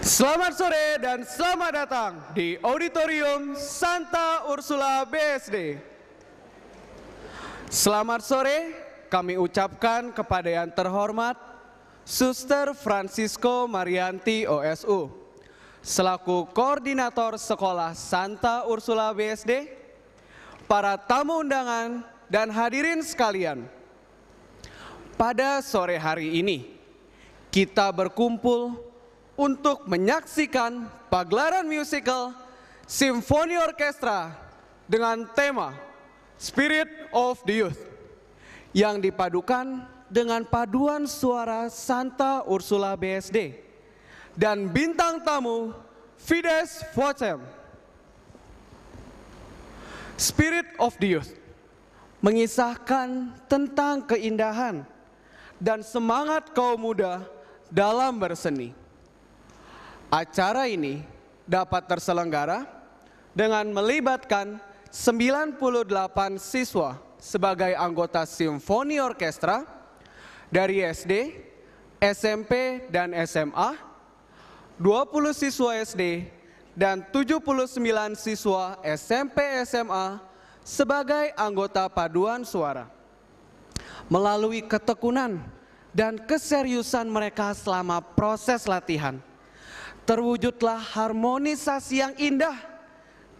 Selamat sore dan selamat datang di Auditorium Santa Ursula BSD. Selamat sore kami ucapkan kepada yang terhormat Suster Francisco Marianti OSU, selaku Koordinator Sekolah Santa Ursula BSD, para tamu undangan dan hadirin sekalian. Pada sore hari ini, kita berkumpul untuk menyaksikan pagelaran musikal Simfoni Orkestra dengan tema Spirit of the Youth yang dipadukan dengan paduan suara Santa Ursula BSD dan bintang tamu Fides Vocem. Spirit of the Youth mengisahkan tentang keindahan dan semangat kaum muda dalam berseni. Acara ini dapat terselenggara dengan melibatkan 98 siswa sebagai anggota Simfoni Orkestra dari SD, SMP, dan SMA, 20 siswa SD, dan 79 siswa SMP SMA sebagai anggota paduan suara. Melalui ketekunan dan keseriusan mereka selama proses latihan, terwujudlah harmonisasi yang indah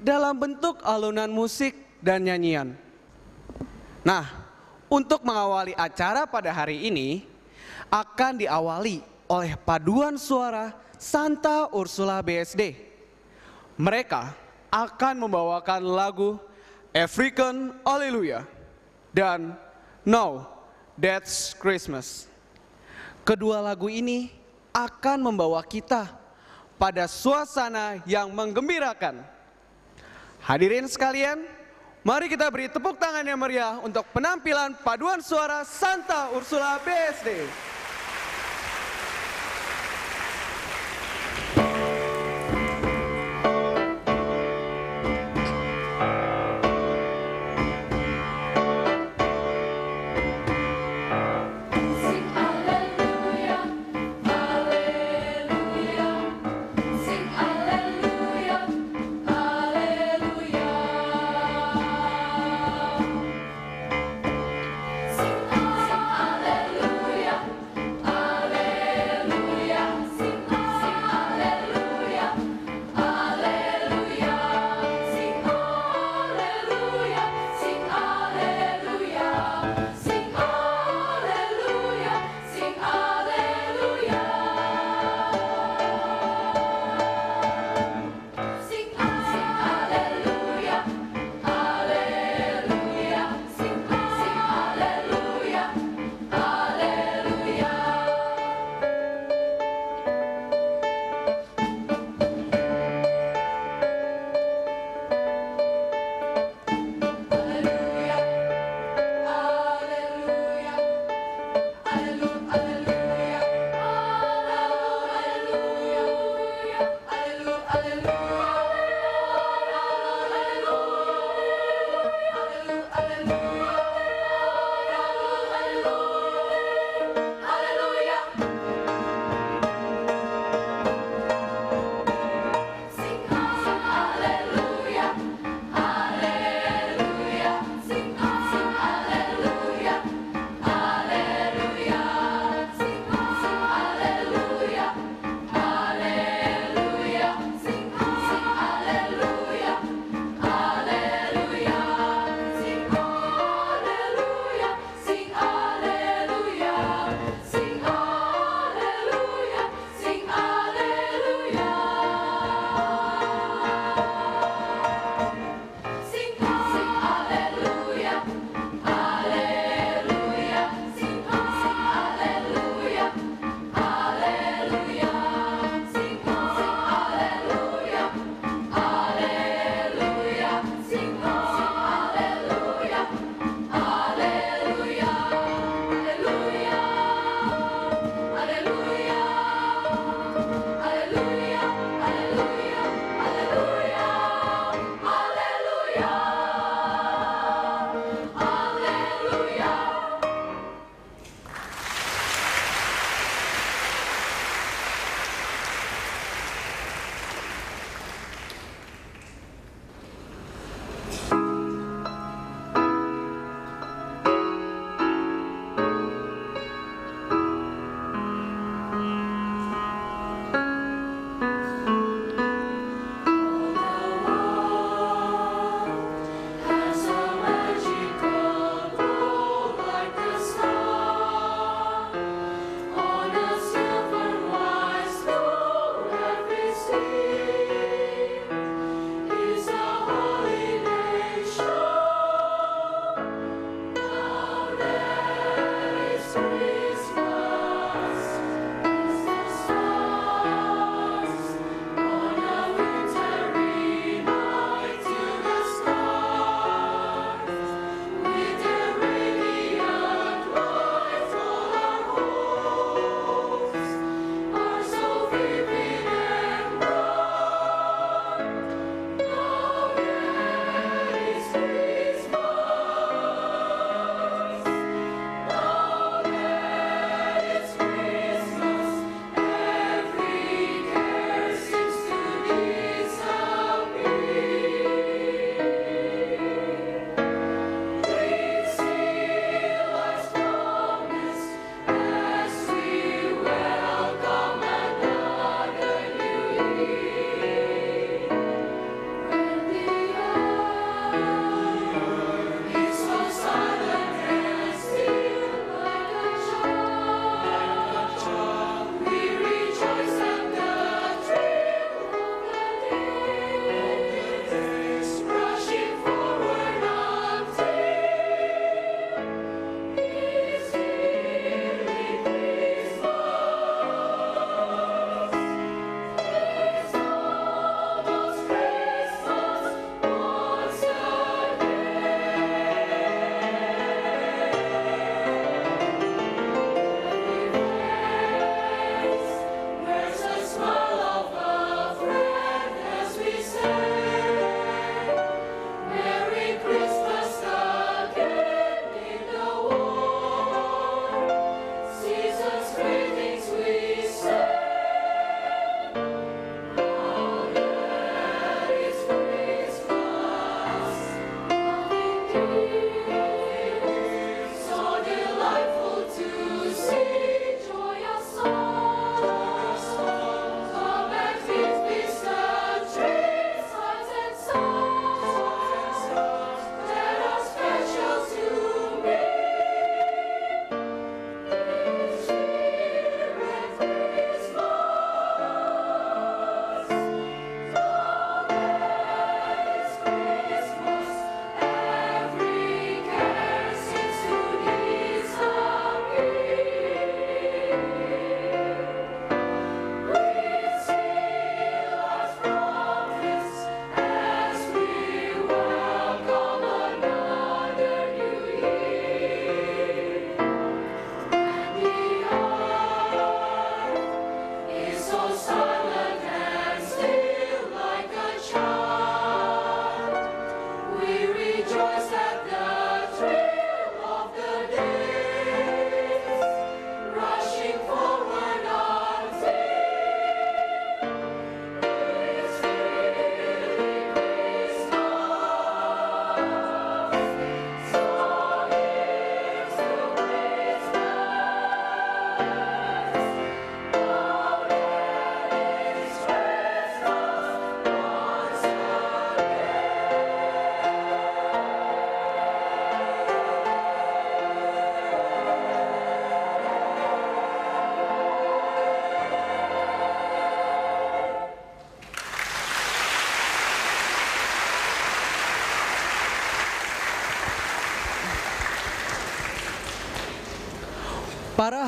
dalam bentuk alunan musik dan nyanyian. Nah, untuk mengawali acara pada hari ini, akan diawali oleh paduan suara Santa Ursula BSD. Mereka akan membawakan lagu African Hallelujah dan Now That's Christmas. Kedua lagu ini akan membawa kita pada suasana yang menggembirakan. Hadirin sekalian, mari kita beri tepuk tangan yang meriah untuk penampilan paduan suara Santa Ursula BSD.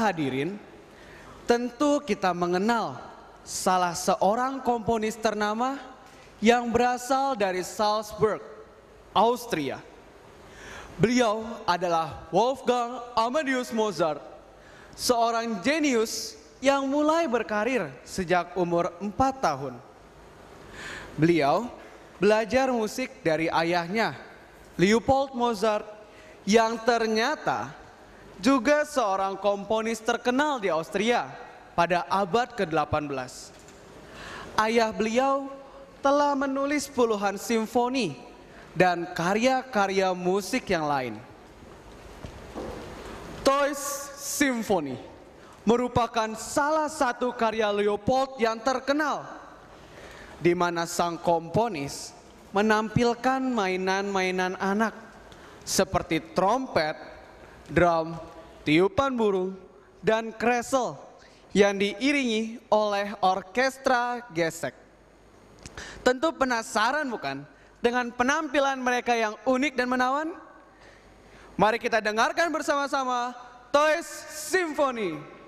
hadirin, tentu kita mengenal salah seorang komponis ternama yang berasal dari Salzburg, Austria. Beliau adalah Wolfgang Amadeus Mozart, seorang jenius yang mulai berkarir sejak umur 4 tahun. Beliau belajar musik dari ayahnya, Leopold Mozart, yang ternyata juga seorang komponis terkenal di Austria pada abad ke-18. Ayah beliau telah menulis puluhan simfoni dan karya-karya musik yang lain. Toys Symphony merupakan salah satu karya Leopold yang terkenal, di mana sang komponis menampilkan mainan-mainan anak seperti trompet, drum, tiupan burung, dan kresel yang diiringi oleh orkestra gesek. Tentu penasaran bukan dengan penampilan mereka yang unik dan menawan? Mari kita dengarkan bersama-sama Toys Symphony.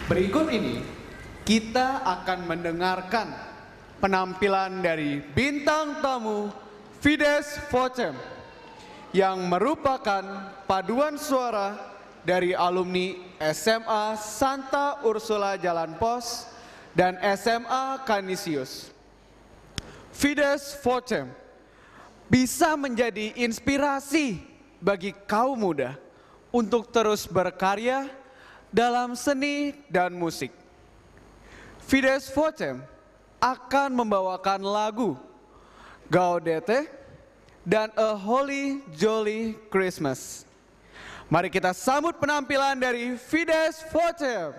Berikut ini kita akan mendengarkan penampilan dari bintang tamu Fides Vocem yang merupakan paduan suara dari alumni SMA Santa Ursula Jalan Pos dan SMA Canisius. Fides Vocem bisa menjadi inspirasi bagi kaum muda untuk terus berkarya dalam seni dan musik. Fides Vocem akan membawakan lagu Gaudete dan A Holy Jolly Christmas. Mari kita sambut penampilan dari Fides Vocem.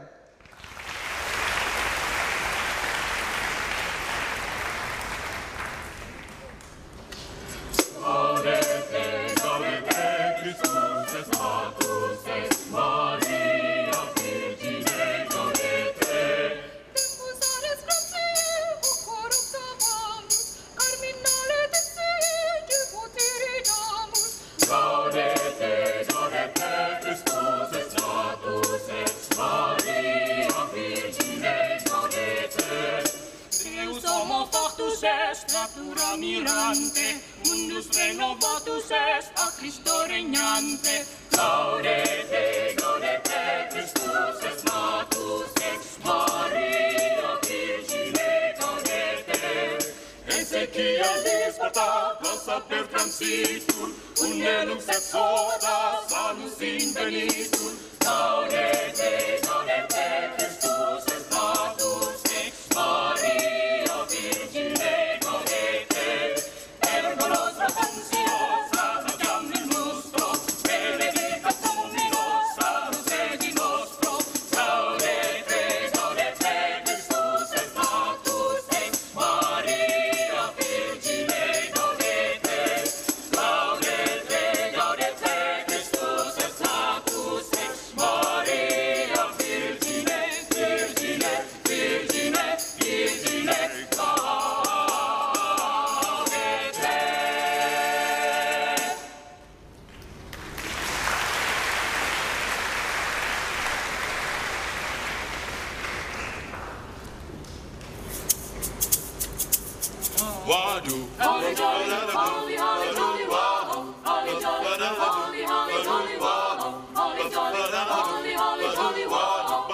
Gaudete, gaudete, Christus es natus ex Maria Virgine, gaudete. Tempus ares gratiae, hocorum savamus, carminale desede potiridamus. Gaudete, gaudete, Christus es natus ex Maria Virgine, gaudete. Deus homo factus est, natura mirante, mundus renovatus est, a Christo regnante. Gaudete, gaudete, Christus es natus ex Maria Virgine, gaudete. Ezechialis portabas saper transitur, unelum ex horas anus invenitur. Gaudete, gaudete, Christus es natus ex Maria Virgine, gaudete. Ergo nostra ansiosa, laudam il nostro, benedicat Dominus, salus Regi nostro. Gaudete, gaudete, Christus es natus ex Maria Virgine, gaudete. Gaudete, gaudete, Christus es natus ex Maria Virgine, Virgine, Virgine, Virgine, gaudete. Wadu, Holly jolly, holly, holly, jolly, wow. Holly jolly, holly, holly, jolly, wow. Holly jolly, holly, holly, jolly, wow.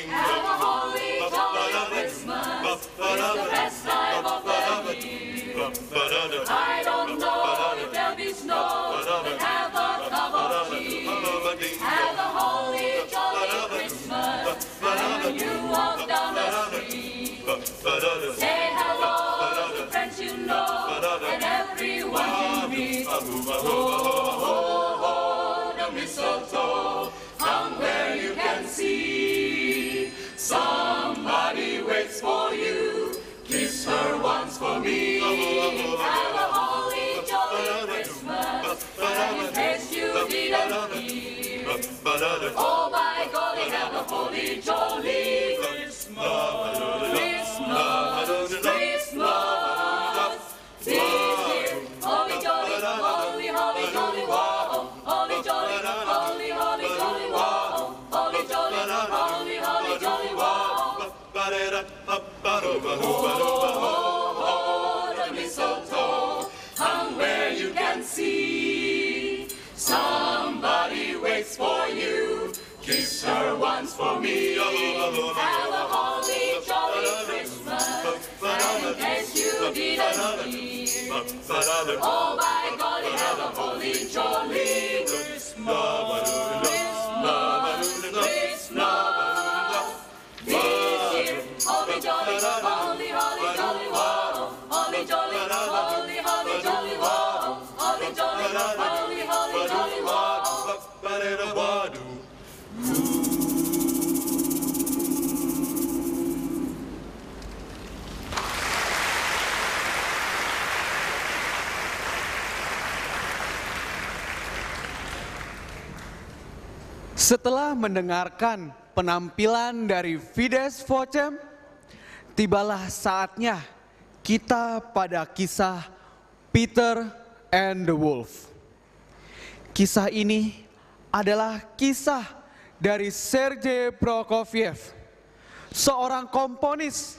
Have a holly jolly Christmas. It's the best time of the year. I don't know if there'll be snow, but have a cup of cheese. Have a holly jolly Christmas when you walk down the street. Say hello to friends you know and everyone you meet. Oh, the mistletoe, hung where you can see. Somebody waits for you, kiss her once for me. Have a holly jolly Christmas, and in case you didn't hear. Oh my golly, have a holly jolly Christmas. Christmas, Christmas, this year. Holly jolly, holly, holly jolly, wow. Holly jolly, holly, holly jolly, wow. Holly jolly, holly, holly jolly, wow. Oh, the mistletoe, hung where you can see. Somebody waits for you, kiss her once for me. Have a holly jolly Christmas, and in case you didn't hear. Oh my golly, have a holly jolly Christmas. Christmas, Christmas, this year. Holly jolly, holly, holly jolly, wow. Holly jolly, holly, holly jolly, wow. Holly jolly, holly, holly jolly, wow. Setelah mendengarkan penampilan dari Fides Vocem, tibalah saatnya kita pada kisah Peter and the Wolf. Kisah ini adalah kisah dari Sergei Prokofiev, seorang komponis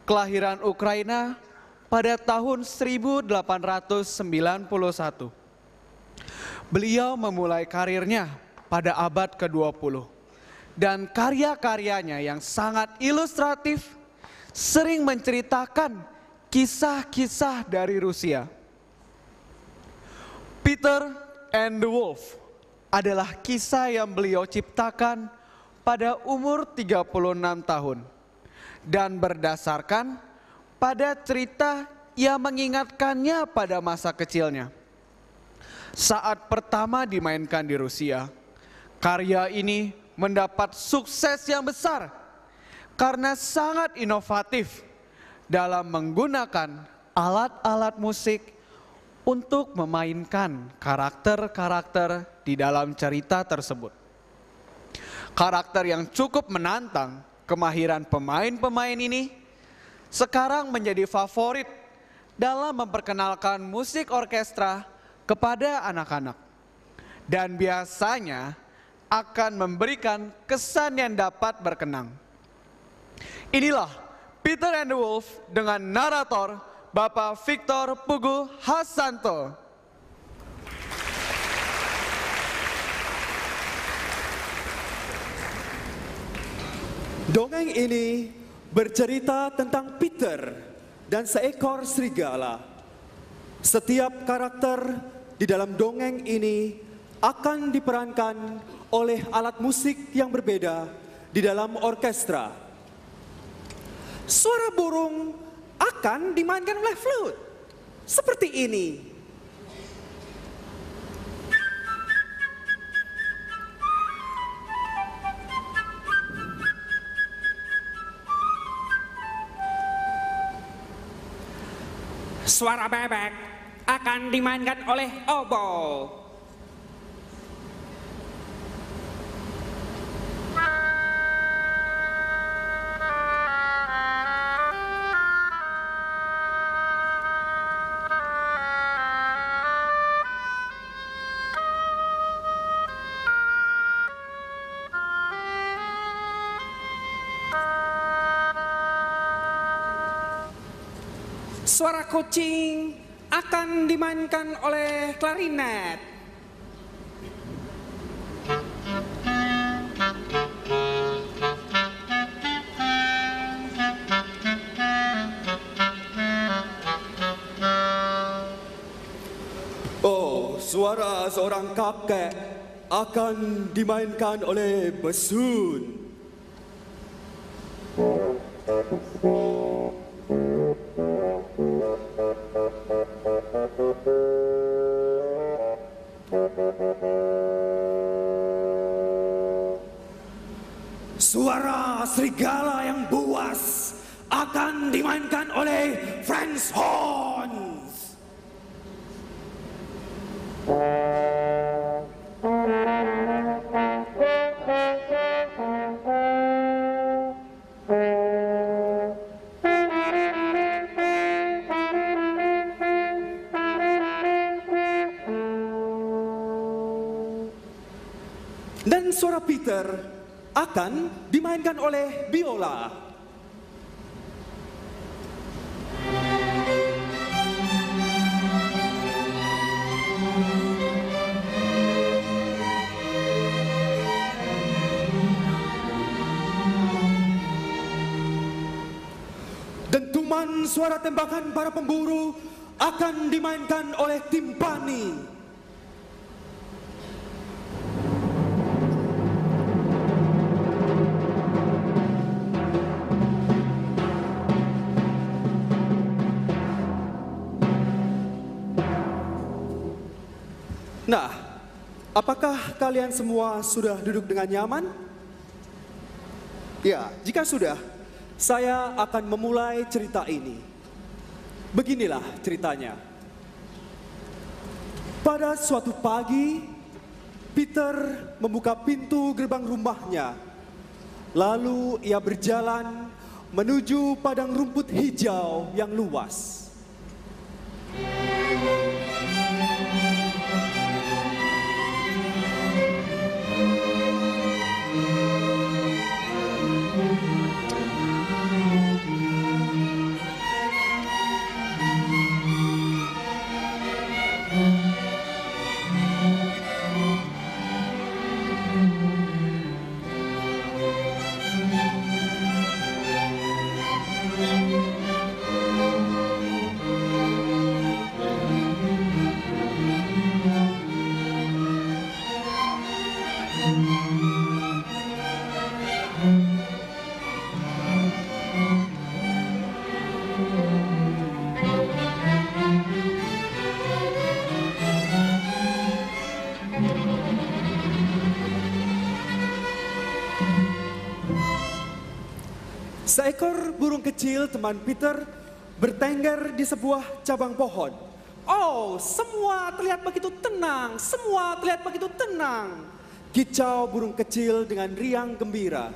kelahiran Ukraina pada tahun 1891. Beliau memulai karirnya pada abad ke-20 dan karya-karyanya yang sangat ilustratif sering menceritakan kisah-kisah dari Rusia. Peter and the Wolf adalah kisah yang beliau ciptakan pada umur 36 tahun dan berdasarkan pada cerita yang mengingatkannya pada masa kecilnya. Saat pertama dimainkan di Rusia, karya ini mendapat sukses yang besar karena sangat inovatif dalam menggunakan alat-alat musik untuk memainkan karakter-karakter di dalam cerita tersebut. Karakter yang cukup menantang kemahiran pemain-pemain ini sekarang menjadi favorit dalam memperkenalkan musik orkestra kepada anak-anak. Dan biasanya akan memberikan kesan yang dapat berkenang. Inilah Peter and the Wolf dengan narator Bapak Victor Pugu Hasanto. Dongeng ini bercerita tentang Peter dan seekor serigala. Setiap karakter di dalam dongeng ini akan diperankan oleh alat musik yang berbeda di dalam orkestra. Suara burung akan dimainkan oleh flute, seperti ini. Suara bebek akan dimainkan oleh oboe. Suara kucing akan dimainkan oleh klarinet. Oh, suara seorang kakek akan dimainkan oleh besun. Suara serigala yang buas akan dimainkan oleh Franz Horns. Dan suara Peter akan dimainkan oleh biola. Dentuman suara tembakan para pemburu akan dimainkan oleh timpani. Nah, apakah kalian semua sudah duduk dengan nyaman? Ya, jika sudah, saya akan memulai cerita ini. Beginilah ceritanya. Pada suatu pagi, Peter membuka pintu gerbang rumahnya. Lalu ia berjalan menuju padang rumput hijau yang luas. Seekor burung kecil teman Peter bertengger di sebuah cabang pohon. Oh, semua terlihat begitu tenang, semua terlihat begitu tenang. Kicau burung kecil dengan riang gembira.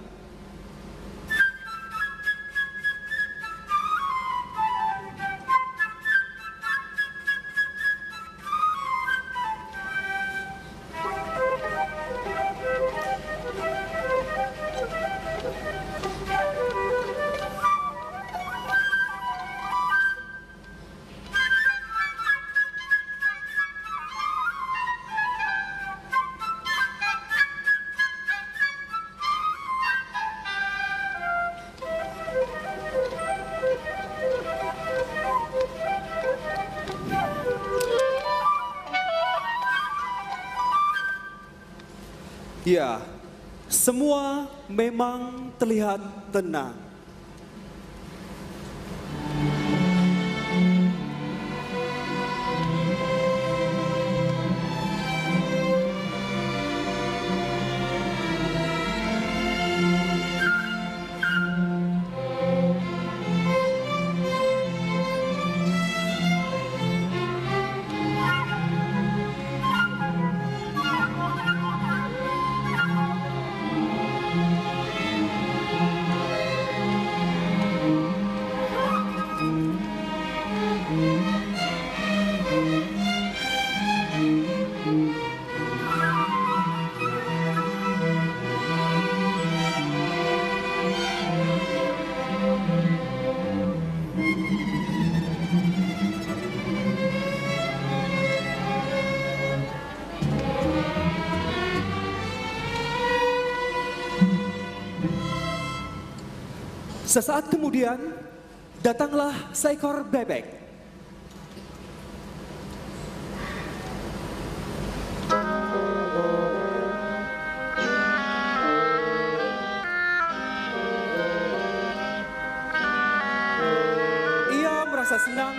Ya, semua memang terlihat tenang. Sesaat kemudian, datanglah seekor bebek. Ia merasa senang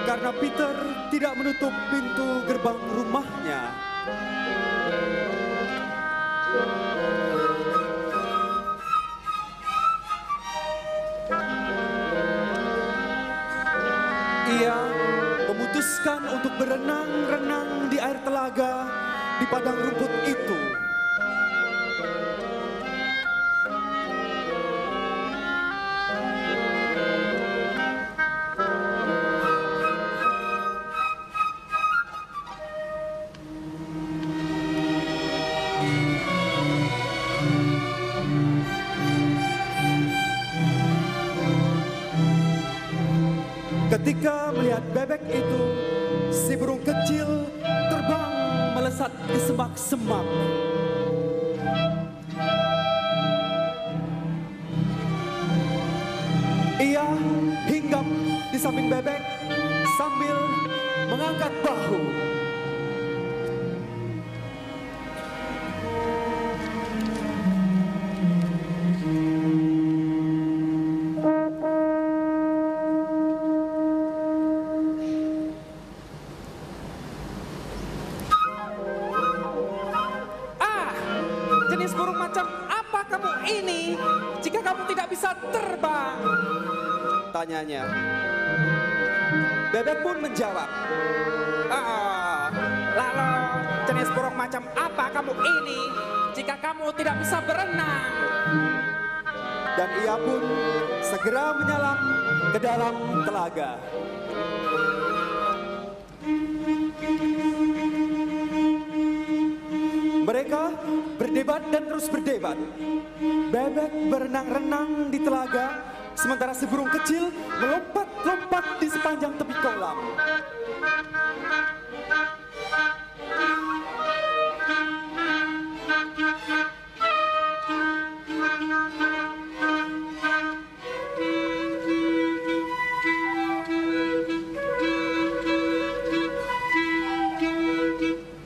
karena Peter tidak menutup pintu gerbang rumahnya. Ia memutuskan untuk berenang-renang di air telaga di padang rumput itu. Ketika melihat bebek itu, si burung kecil terbang melesat ke semak-semak. Ia hinggap di samping bebek sambil mengangkat bahu. Jenis burung macam apa kamu ini jika kamu tidak bisa terbang? Tanyanya. Bebek pun menjawab. Lalu jenis burung macam apa kamu ini jika kamu tidak bisa berenang? Dan ia pun segera menyelam ke dalam telaga. Mereka berdebat dan terus berdebat. Bebek berenang-renang di telaga, sementara si burung kecil melompat-lompat di sepanjang tepi kolam.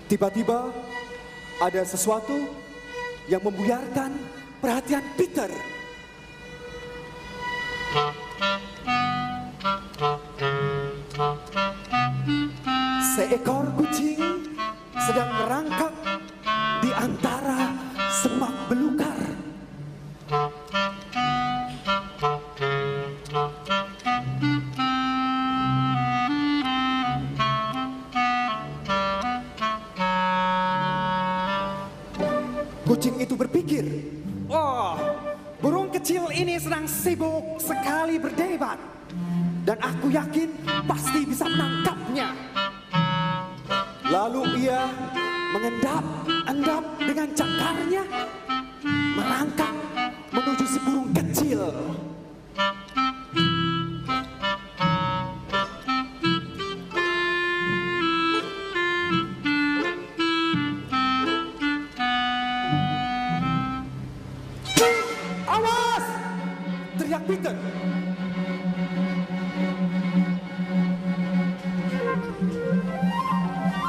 Tiba-tiba ada sesuatu yang membuyarkan perhatian Peter. Seekor kucing sedang merangkak di antara semak belukar. Kucing itu berpikir, Oh, burung kecil ini sedang sibuk sekali berdebat. Dan aku yakin pasti bisa menangkapnya. lalu ia mengendap-endap dengan cakarnya, merangkak menuju si burung kecil. Awas! Teriak Peter.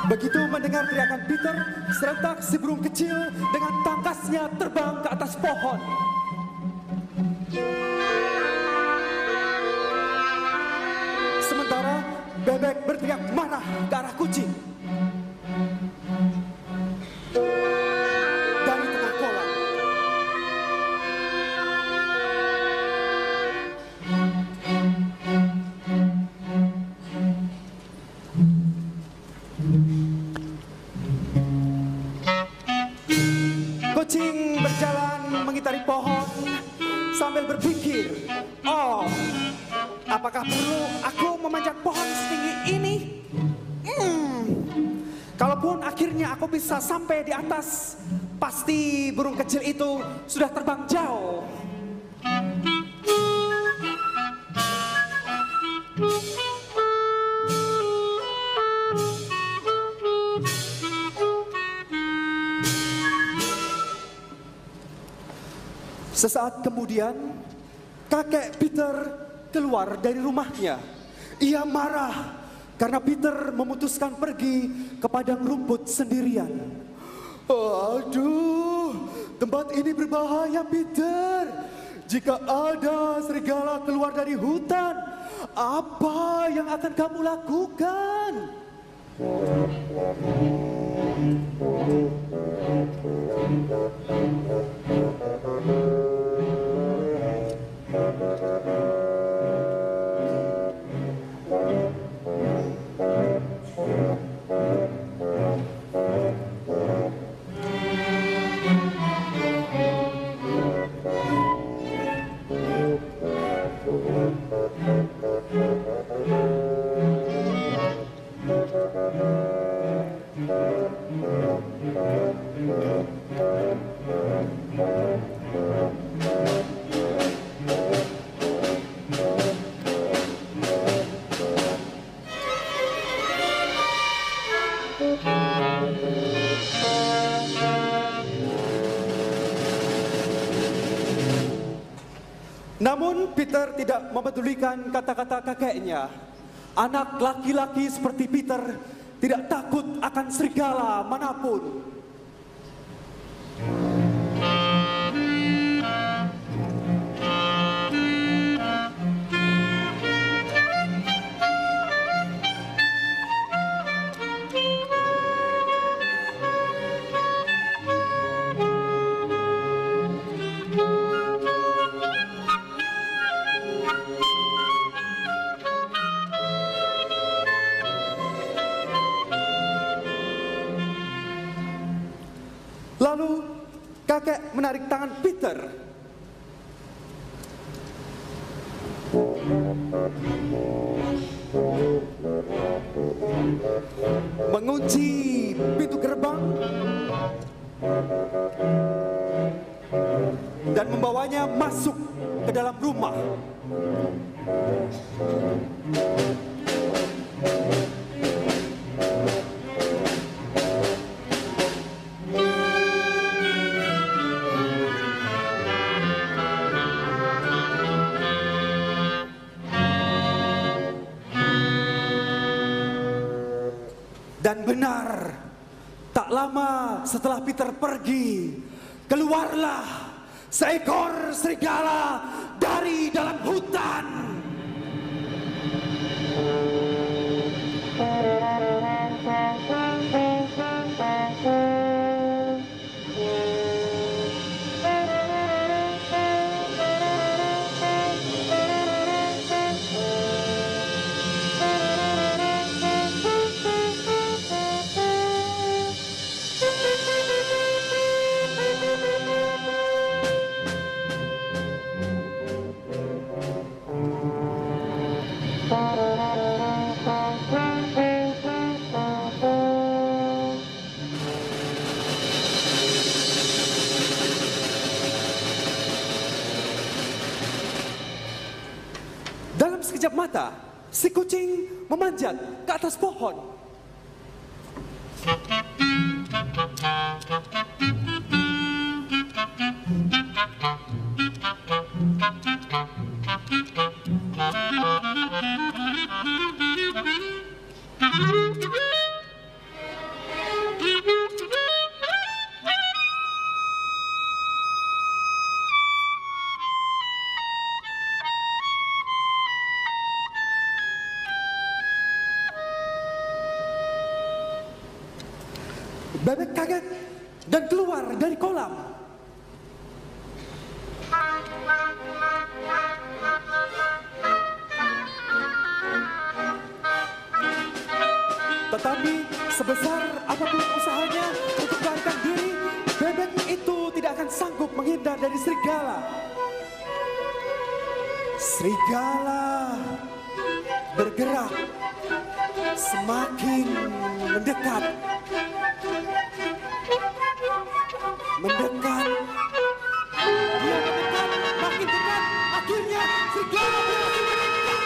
Begitu mendengar teriakan Peter, serentak si burung kecil dengan tangkasnya terbang ke atas pohon. Sementara bebek berteriak marah ke arah kucing. Dari tengah kolam, kucing berjalan mengitari pohon sambil berpikir, oh, apakah perlu aku memanjat pohon setinggi ini? Kalaupun akhirnya aku bisa sampai di atas, pasti burung kecil itu sudah terbang jauh. Sesaat kemudian, kakek Peter keluar dari rumahnya. Ia marah karena Peter memutuskan pergi ke padang rumput sendirian. Aduh, tempat ini berbahaya, Peter. Jika ada serigala keluar dari hutan, apa yang akan kamu lakukan? Namun Peter tidak memedulikan kata-kata kakeknya. Anak laki-laki seperti Peter tidak takut akan serigala manapun. Lalu kakek menarik tangan Peter. Mengunci pintu gerbang dan membawanya masuk ke dalam rumah. Dan benar, tak lama setelah Peter pergi, keluarlah seekor serigala dari dalam hutan. sekejap mata, si kucing memanjat ke atas pohon. Bebek kaget dan keluar dari kolam. Tetapi sebesar apapun usahanya untuk melarikan diri, bebek itu tidak akan sanggup menghindar dari serigala. Serigala bergerak semakin mendekat. Mendekat, dia mendekat, makin dekat, akhirnya serigala berhasil mendekat.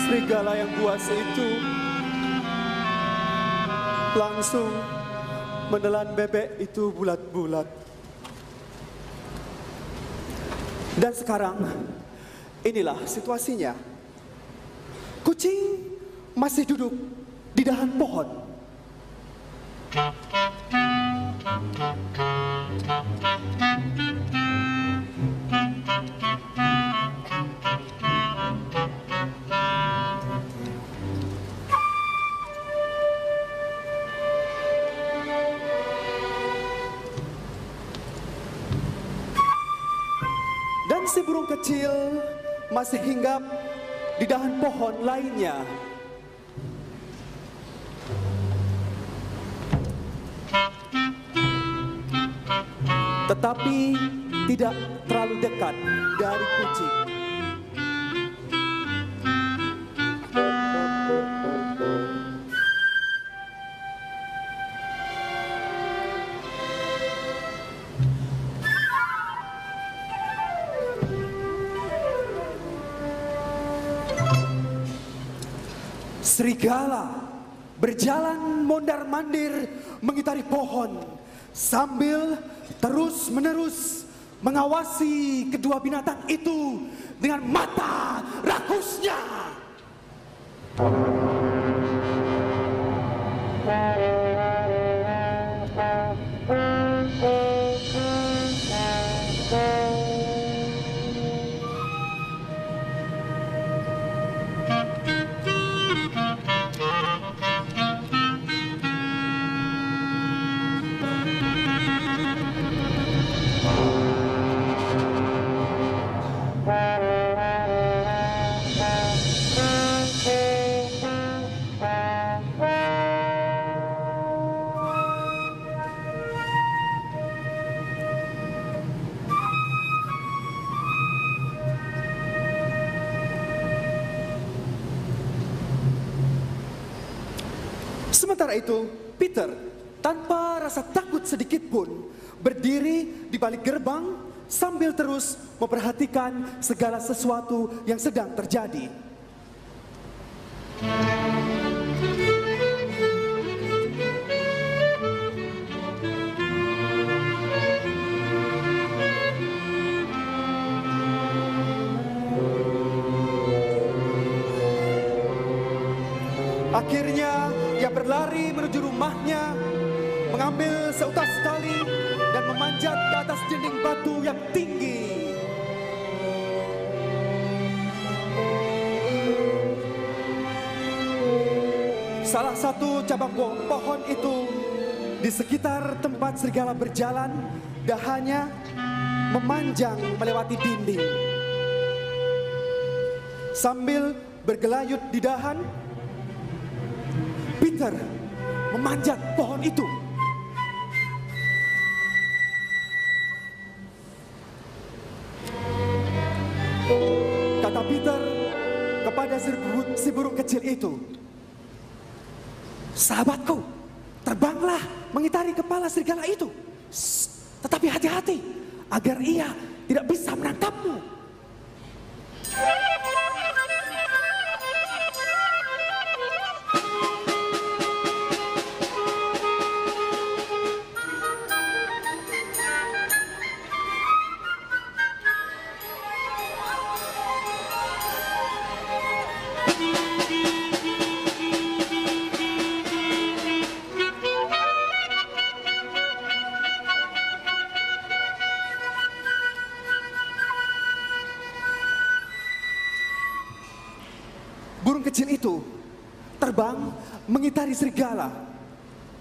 Serigala yang buas itu langsung menelan bebek itu bulat-bulat. Dan sekarang inilah situasinya. Kucing masih duduk di dahan pohon. Dan si burung kecil masih hinggap di dahan pohon lainnya. Tetapi tidak terlalu dekat dari kucing. Serigala berjalan mondar-mandir mengitari pohon sambil terus-menerus mengawasi kedua binatang itu dengan mata rakusnya. Sementara itu, Peter tanpa rasa takut sedikit pun berdiri di balik gerbang sambil terus memperhatikan segala sesuatu yang sedang terjadi. Akhirnya ia berlari menuju rumahnya, mengambil seutas tali dan memanjat ke atas dinding batu yang tinggi. Salah satu cabang pohon itu Di sekitar tempat serigala berjalan, dahannya memanjang melewati dinding. Sambil bergelayut di dahan, Peter memanjat pohon itu. Kata Peter kepada si burung kecil itu, "Sahabatku, terbanglah mengitari kepala serigala itu. Tetapi hati-hati agar ia tidak bisa menangkapmu." Burung kecil itu terbang mengitari serigala.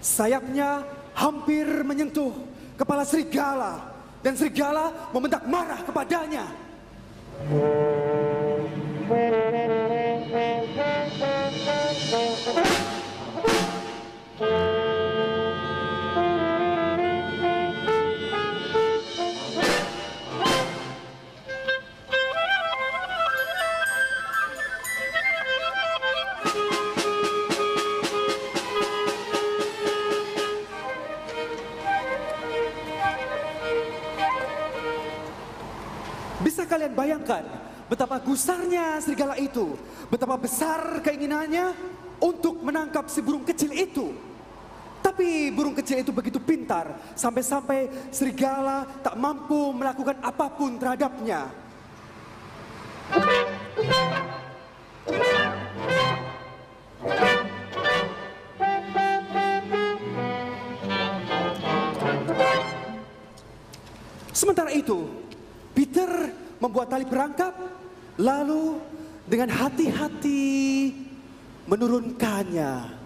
Sayapnya hampir menyentuh kepala serigala dan serigala membentak marah kepadanya. Bisa kalian bayangkan betapa gusarnya serigala itu, betapa besar keinginannya untuk menangkap si burung kecil itu. Tapi burung kecil itu begitu pintar, sampai-sampai serigala tak mampu melakukan apapun terhadapnya. Sementara itu, Peter membuat tali perangkap, lalu dengan hati-hati menurunkannya.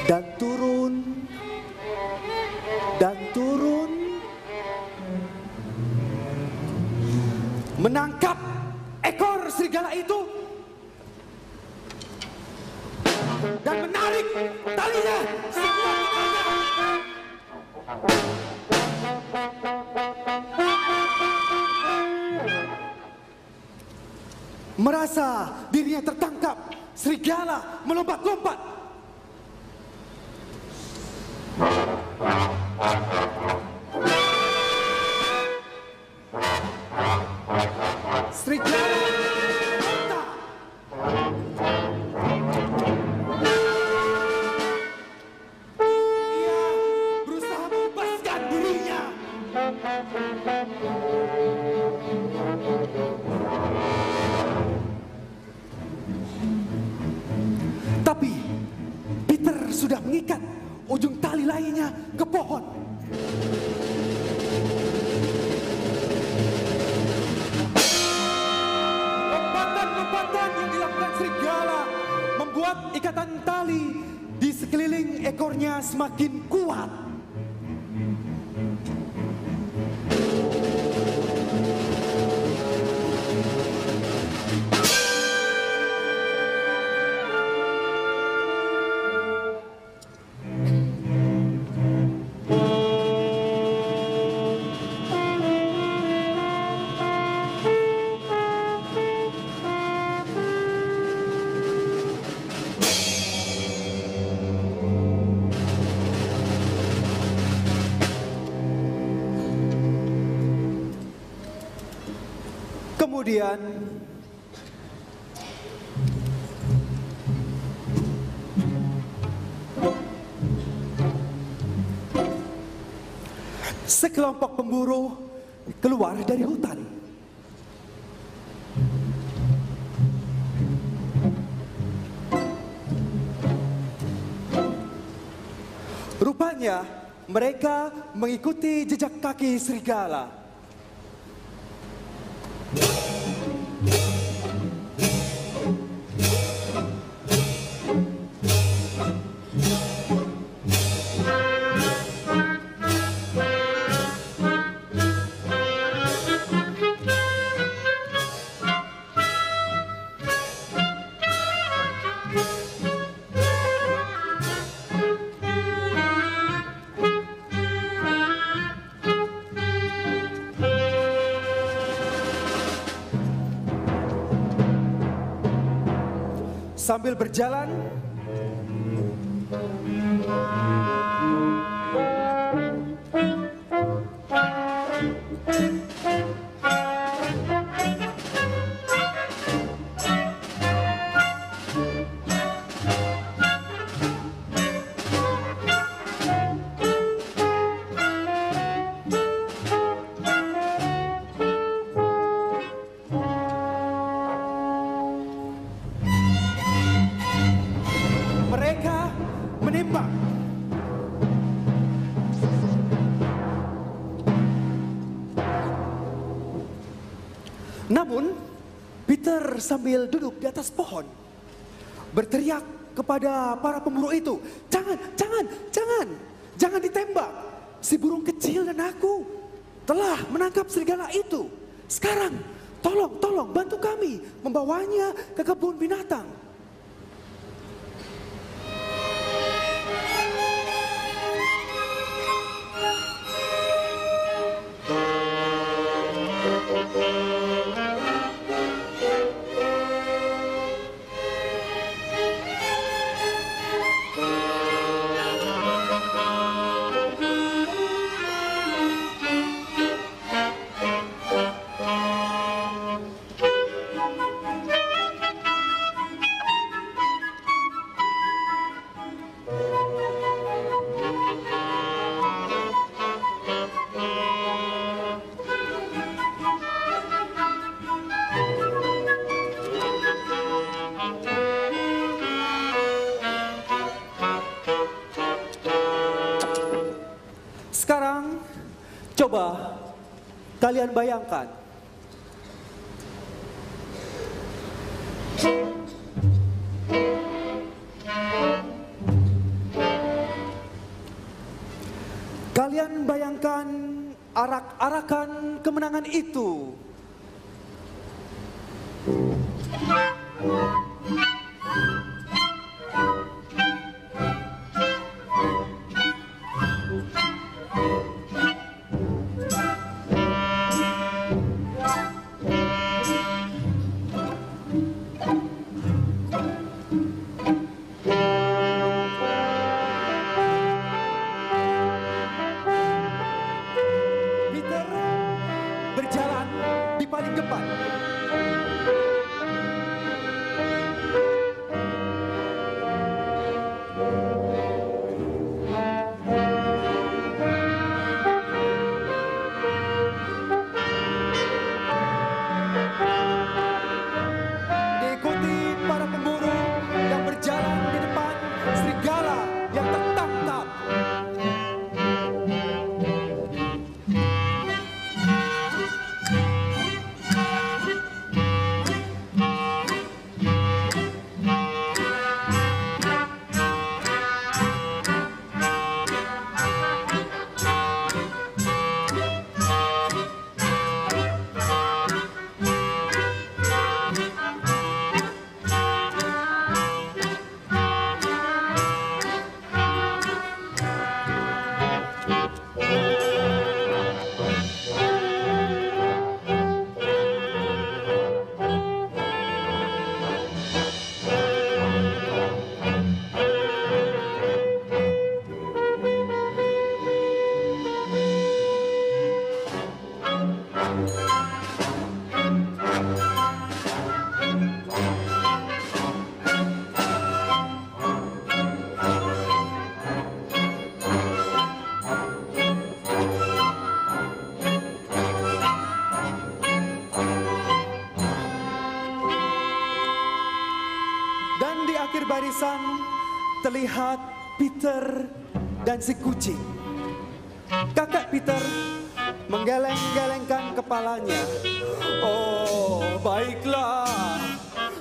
Dan turun, dan turun, menangkap ekor serigala itu dan menarik talinya sekuat-kuatnya. Merasa dirinya tertangkap, serigala melompat-lompat. Serigala meronta. Ia berusaha membebaskan dirinya. Tapi Peter sudah mengikat ujung tali lainnya ke pohon. Lompatan-lompatan yang dilakukan serigala membuat ikatan tali di sekeliling ekornya semakin kuat. Kemudian sekelompok pemburu keluar dari hutan. Rupanya mereka mengikuti jejak kaki serigala. Sambil berjalan, mereka menembak. Namun, Peter sambil duduk di atas pohon, berteriak kepada para pemburu itu, jangan ditembak. Si burung kecil dan aku telah menangkap serigala itu. Sekarang, tolong bantu kami membawanya ke kebun binatang. Sekarang coba kalian bayangkan, arak-arakan kemenangan itu. Peter berjalan di paling depan. Diikuti para pemburu yang berjalan di depan serigala yang tertangkap. Dan di akhir barisan terlihat Peter dan si kucing. Kakak Peter menggeleng-gelengkan kepalanya. Oh, baiklah.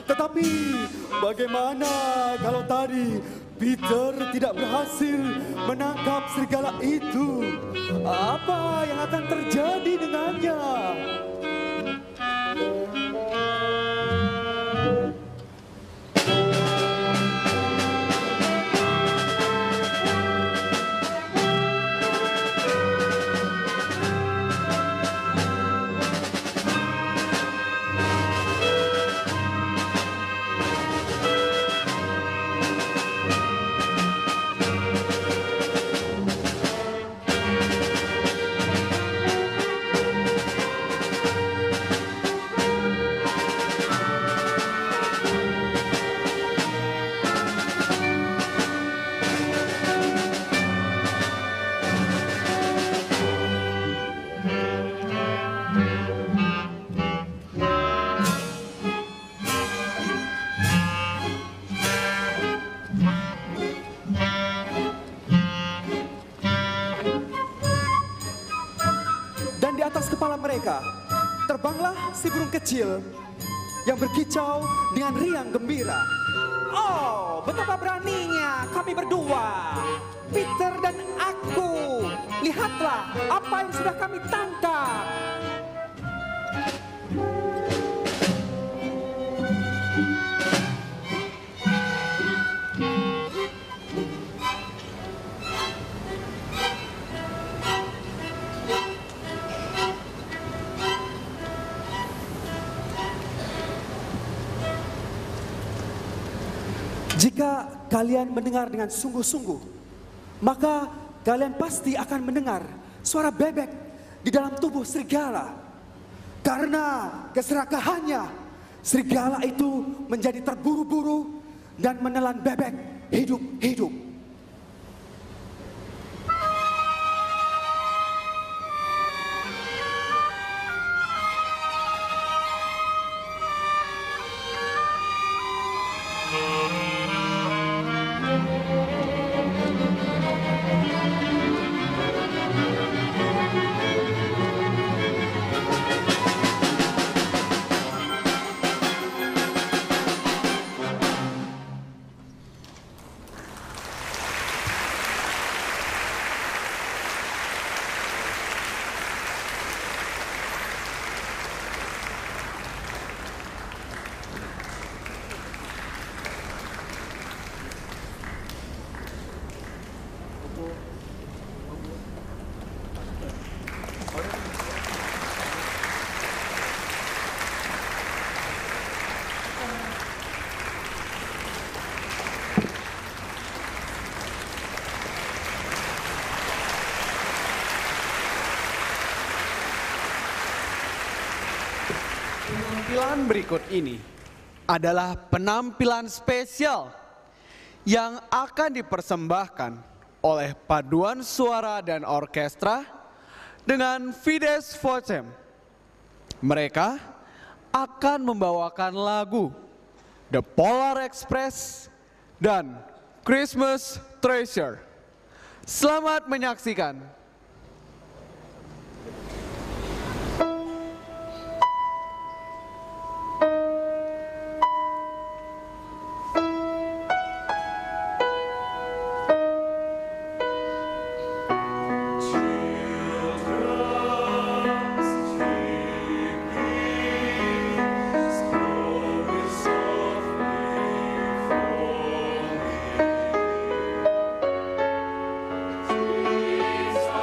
Tetapi bagaimana kalau tadi Peter tidak berhasil menangkap serigala itu? Apa yang akan terjadi dengannya? mereka, terbanglah si burung kecil yang berkicau dengan riang gembira. Oh, betapa beraninya kami berdua, Peter dan aku. Lihatlah apa yang sudah kami tangkap. Jika kalian mendengar dengan sungguh-sungguh, maka kalian pasti akan mendengar suara bebek di dalam tubuh serigala. Karena keserakahannya, serigala itu menjadi terburu-buru dan menelan bebek hidup-hidup. Penampilan berikut ini adalah penampilan spesial yang akan dipersembahkan oleh paduan suara dan orkestra dengan Fides Vocem. Mereka akan membawakan lagu The Polar Express dan Christmas Treasure. Selamat menyaksikan. Peace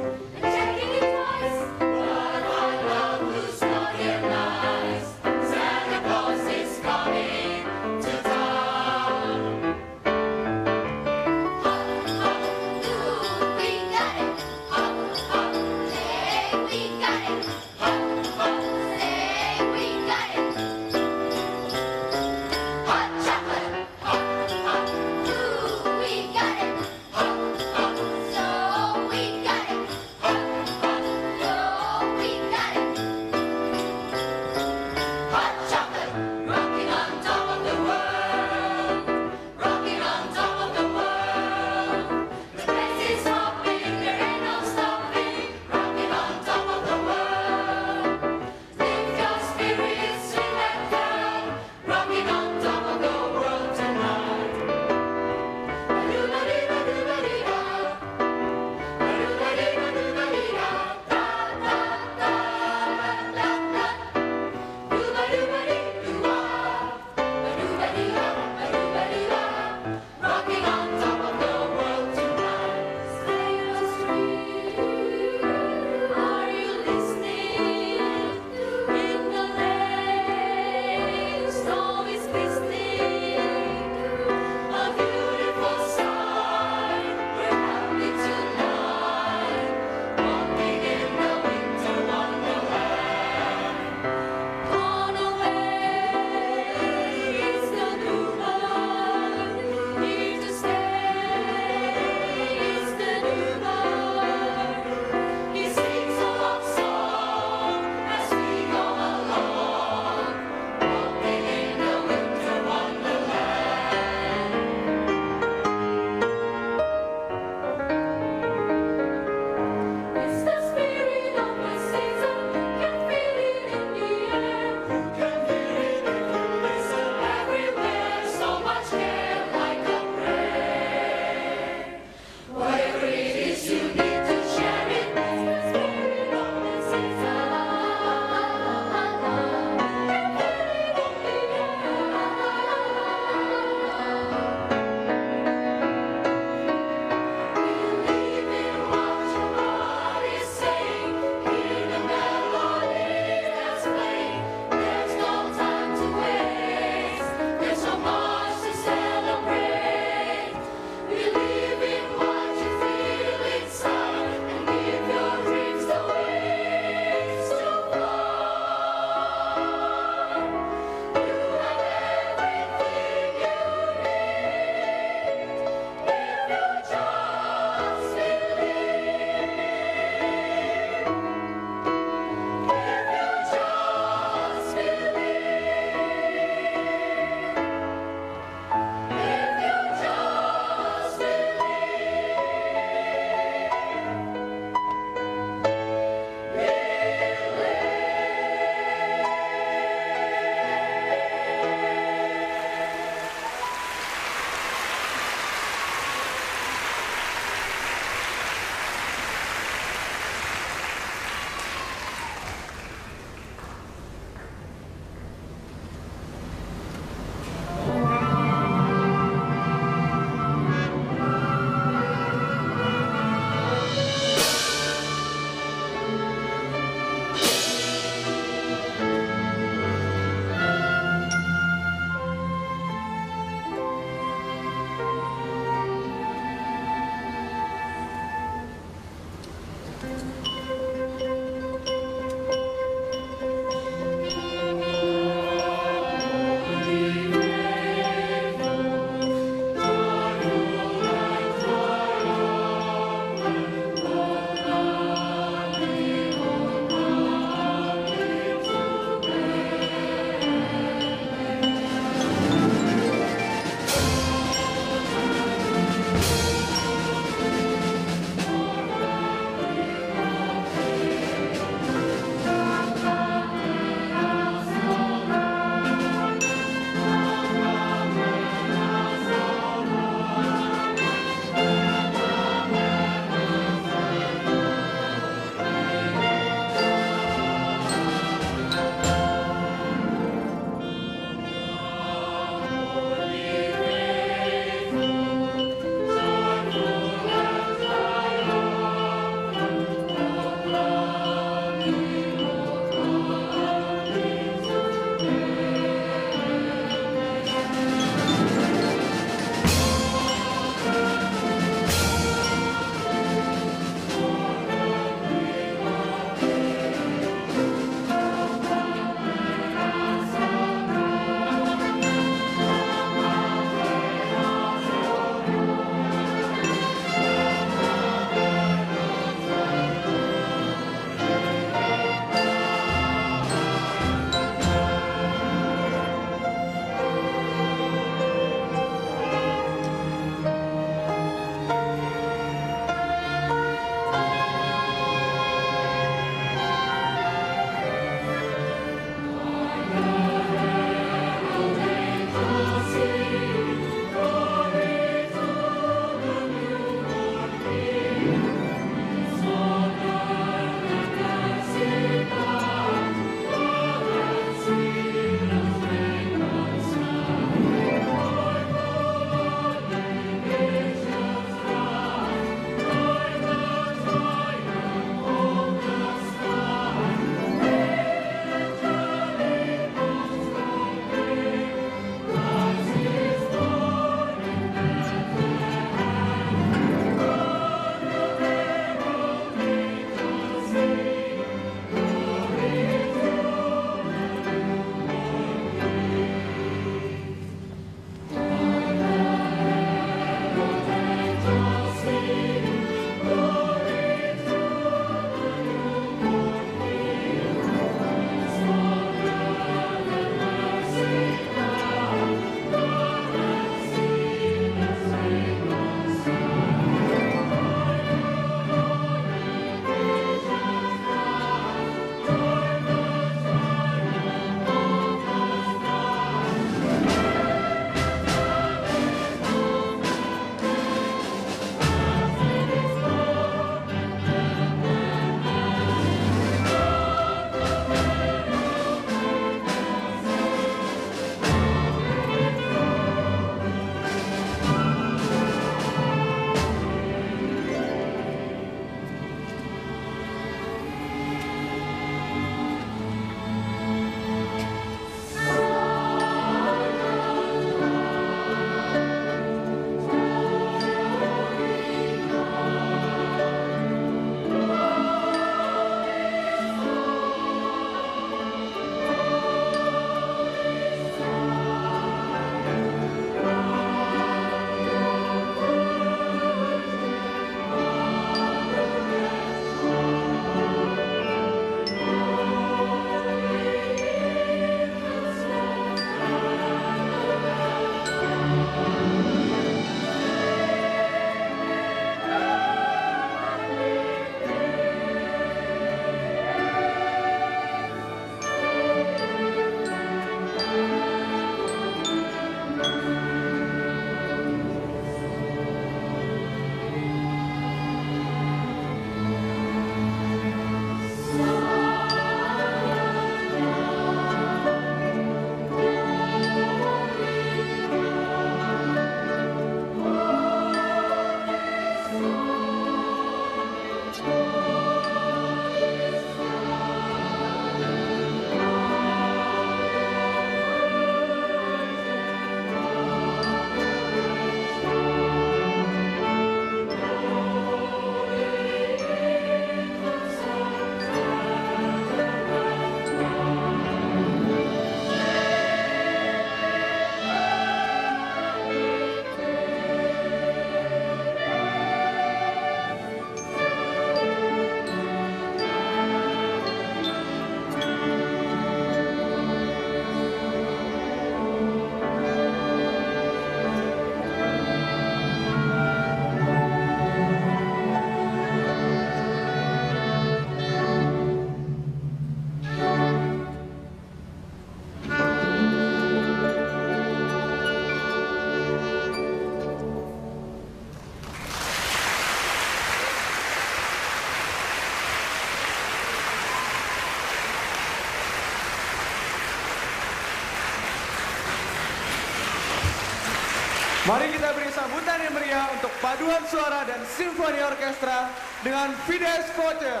Mari kita beri sambutan yang meriah untuk paduan suara dan simfoni orkestra dengan Fides Voce.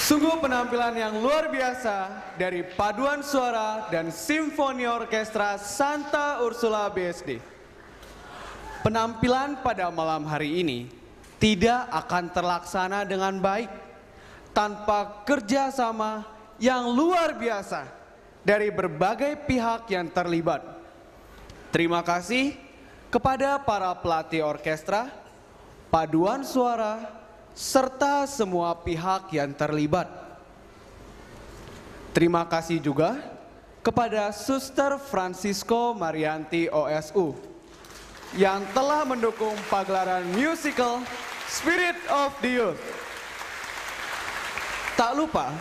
Sungguh penampilan yang luar biasa dari paduan suara dan simfoni orkestra Santa Ursula BSD. Penampilan pada malam hari ini tidak akan terlaksana dengan baik tanpa kerjasama yang luar biasa dari berbagai pihak yang terlibat. Terima kasih kepada para pelatih orkestra, paduan suara, serta semua pihak yang terlibat. Terima kasih juga kepada Suster Francisco Marianti OSU yang telah mendukung pagelaran musical Spirit of the Youth. Tak lupa,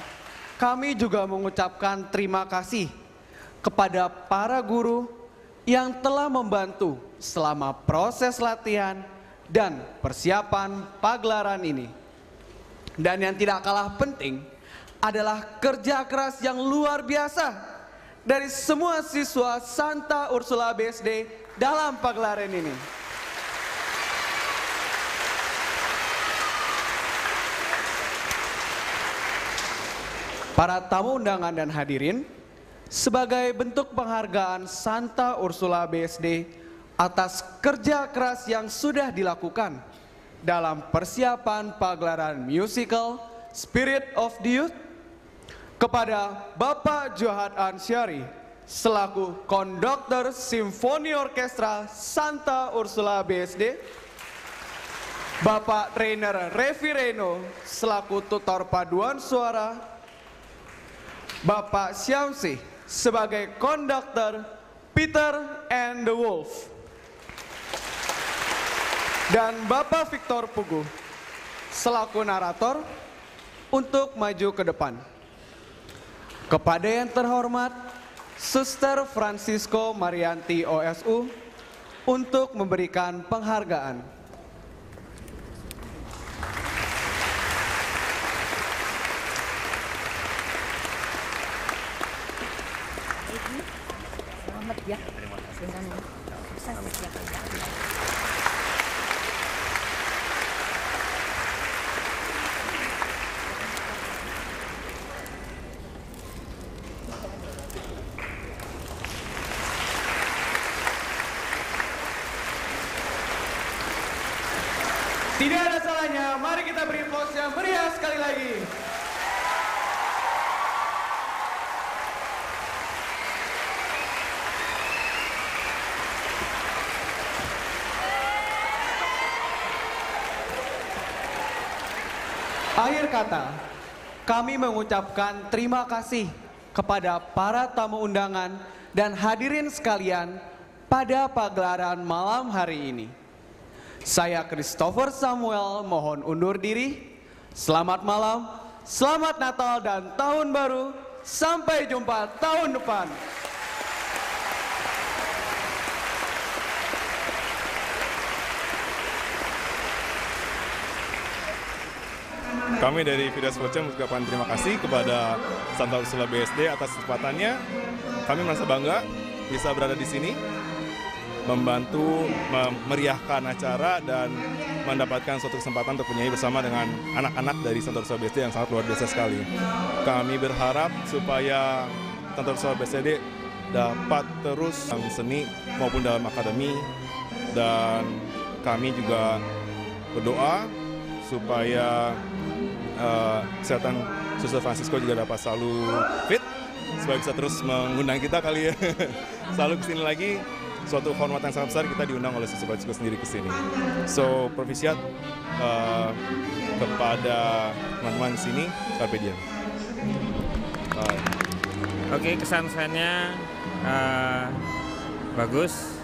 kami juga mengucapkan terima kasih kepada para guru yang telah membantu selama proses latihan dan persiapan pagelaran ini. Dan yang tidak kalah penting adalah kerja keras yang luar biasa dari semua siswa Santa Ursula BSD dalam pagelaran ini. Para tamu undangan dan hadirin, sebagai bentuk penghargaan Santa Ursula BSD atas kerja keras yang sudah dilakukan dalam persiapan pagelaran musical Spirit of the Youth, kepada Bapak Johat Ansyari selaku konduktor Simfoni Orkestra Santa Ursula BSD, Bapak Trainer Revi Reno selaku tutor paduan suara, Bapak Syamsi sebagai konduktor Peter and the Wolf, dan Bapak Victor Pugu selaku narator untuk maju ke depan. Kepada yang terhormat Suster Francisco Marianti OSU untuk memberikan penghargaan. Selamat ya. Terima kasih. Tidak ada salahnya, mari kita beri aplaus yang meriah sekali lagi. Akhir kata, kami mengucapkan terima kasih kepada para tamu undangan dan hadirin sekalian pada pagelaran malam hari ini. Saya Christopher Samuel mohon undur diri. Selamat malam, selamat Natal dan Tahun Baru. Sampai jumpa tahun depan. Kami dari Vida Sportca mengucapkan terima kasih kepada Santa Ursula BSD atas kesempatannya. Kami merasa bangga bisa berada di sini, membantu memeriahkan acara dan mendapatkan suatu kesempatan untuk menyanyi bersama dengan anak-anak dari Santa Ursula BSD yang sangat luar biasa sekali. Kami berharap supaya Santa Ursula BSD dapat terus dalam seni maupun dalam akademi, dan kami juga berdoa supaya kesehatan Suster Francisco juga dapat selalu fit supaya bisa terus mengundang kita kali ya. Selalu kesini lagi. Suatu kehormatan sangat besar kita diundang oleh Suster Francisco sendiri ke sini. So, provisiat kepada teman-teman sini, carpe diem. Oke, kesan-kesannya bagus.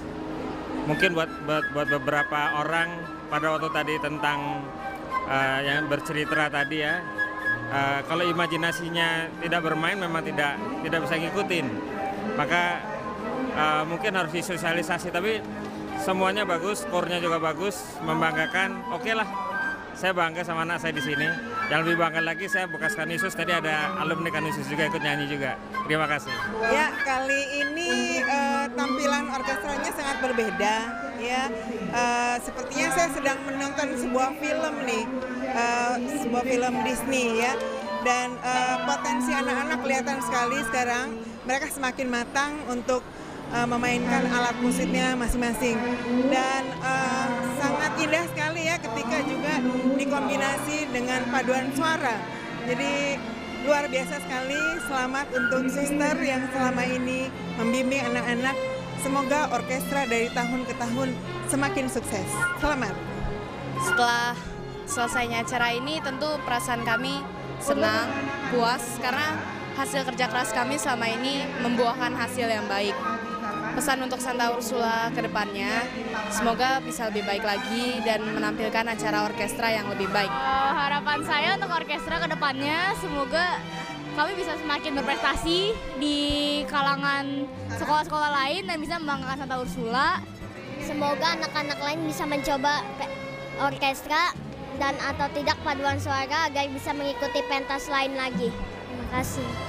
Mungkin buat beberapa orang pada waktu tadi tentang yang bercerita tadi ya, kalau imajinasinya tidak bermain memang tidak bisa ngikutin. Maka mungkin harus disosialisasi, tapi semuanya bagus, skornya juga bagus, membanggakan. Oke lah, saya bangga sama anak saya di sini. Yang lebih bangga lagi, saya bekas Kanisius, tadi ada alumni Kanisius juga ikut nyanyi juga. Terima kasih. Ya, kali ini tampilan orkestranya sangat berbeda. Ya, sepertinya saya sedang menonton sebuah film nih, sebuah film Disney ya. Dan potensi anak-anak kelihatan sekali sekarang. Mereka semakin matang untuk memainkan alat musiknya masing-masing, dan sangat indah sekali ya ketika juga dikombinasi dengan paduan suara. Jadi luar biasa sekali. Selamat untuk suster yang selama ini membimbing anak-anak. Semoga orkestra dari tahun ke tahun semakin sukses. Selamat. Setelah selesainya acara ini, tentu perasaan kami senang, puas karena hasil kerja keras kami selama ini membuahkan hasil yang baik. Pesan untuk Santa Ursula ke depannya, semoga bisa lebih baik lagi dan menampilkan acara orkestra yang lebih baik. Harapan saya untuk orkestra ke depannya, semoga kami bisa semakin berprestasi di kalangan sekolah-sekolah lain dan bisa membanggakan Santa Ursula. Semoga anak-anak lain bisa mencoba orkestra dan atau tidak paduan suara agar bisa mengikuti pentas lain lagi. Terima kasih.